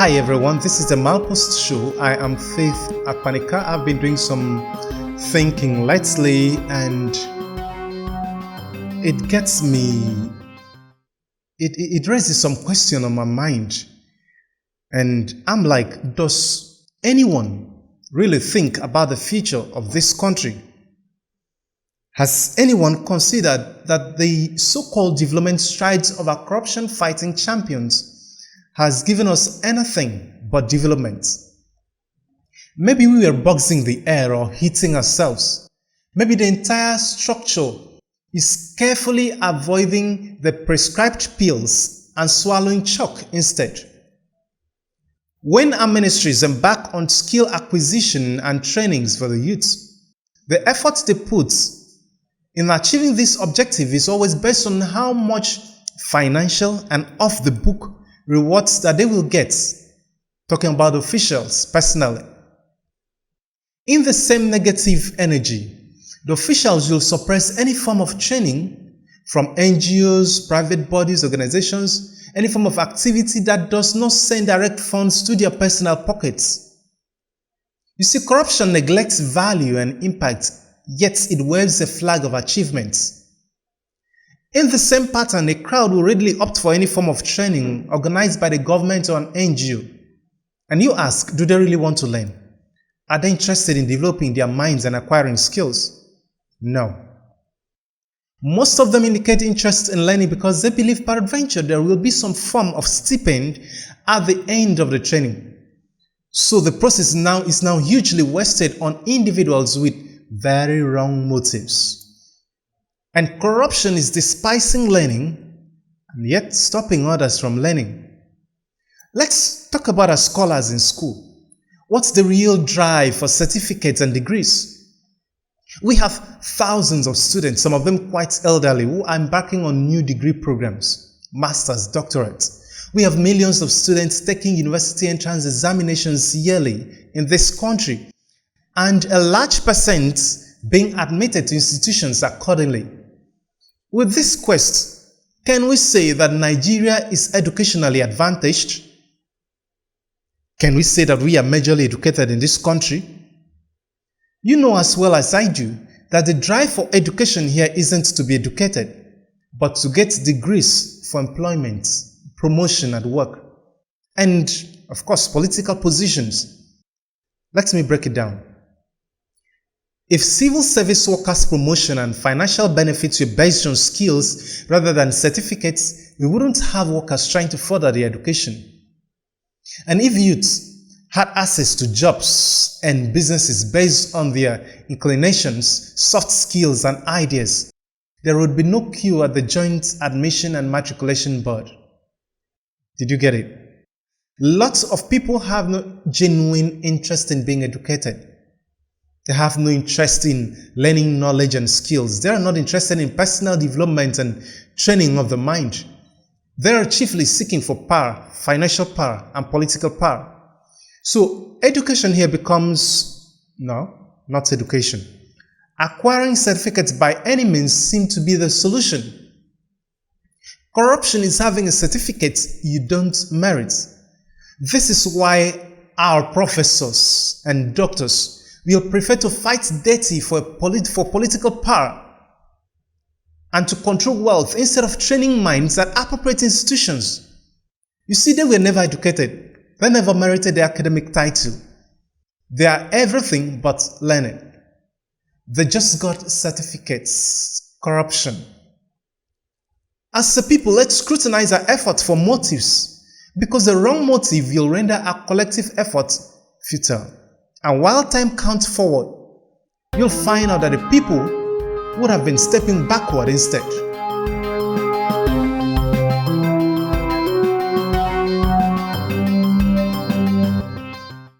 Hi everyone, this is the Malpost Show. I am Faith Akpanika. I've been doing some thinking lately and it gets me, it raises some question on my mind. And I'm like, does anyone really think about the future of this country? Has anyone considered that the so-called development strides of our corruption fighting champions has given us anything but development? Maybe we were boxing the air or hitting ourselves. Maybe the entire structure is carefully avoiding the prescribed pills and swallowing chalk instead. When our ministries embark on skill acquisition and trainings for the youth, the efforts they put in achieving this objective is always based on how much financial and off-the-book rewards that they will get, talking about officials personally. In the same negative energy, the officials will suppress any form of training from NGOs, private bodies, organizations, any form of activity that does not send direct funds to their personal pockets. You see, corruption neglects value and impact, yet it waves a flag of achievements. In the same pattern, a crowd will readily opt for any form of training organized by the government or an NGO. And you ask, do they really want to learn? Are they interested in developing their minds and acquiring skills? No. Most of them indicate interest in learning because they believe peradventure there will be some form of stipend at the end of the training. So the process is now hugely wasted on individuals with very wrong motives. And corruption is despising learning and yet stopping others from learning. Let's talk about our scholars in school. What's the real drive for certificates and degrees? We have thousands of students, some of them quite elderly, who are embarking on new degree programs, masters, doctorates. We have millions of students taking university entrance examinations yearly in this country, and a large percent being admitted to institutions accordingly. With this quest, can we say that Nigeria is educationally advantaged? Can we say that we are majorly educated in this country? You know as well as I do that the drive for education here isn't to be educated, but to get degrees for employment, promotion at work, and of course political positions. Let me break it down. If civil service workers' promotion and financial benefits were based on skills rather than certificates, we wouldn't have workers trying to further their education. And if youths had access to jobs and businesses based on their inclinations, soft skills, and ideas, there would be no queue at the Joint Admission and Matriculation Board. Did you get it? Lots of people have no genuine interest in being educated. They have no interest in learning knowledge and skills. They are not interested in personal development and training of the mind. They are chiefly seeking for power, financial power, and political power. So education here becomes, not education. Acquiring certificates by any means seems to be the solution. Corruption is having a certificate you don't merit. This is why our professors and doctors will prefer to fight dirty for political power and to control wealth instead of training minds at appropriate institutions. You see, they were never educated. They never merited the academic title. They are everything but learned. They just got certificates. Corruption. As a people, let's scrutinize our efforts for motives, because the wrong motive will render our collective effort futile. And while time counts forward, you'll find out that the people would have been stepping backward instead.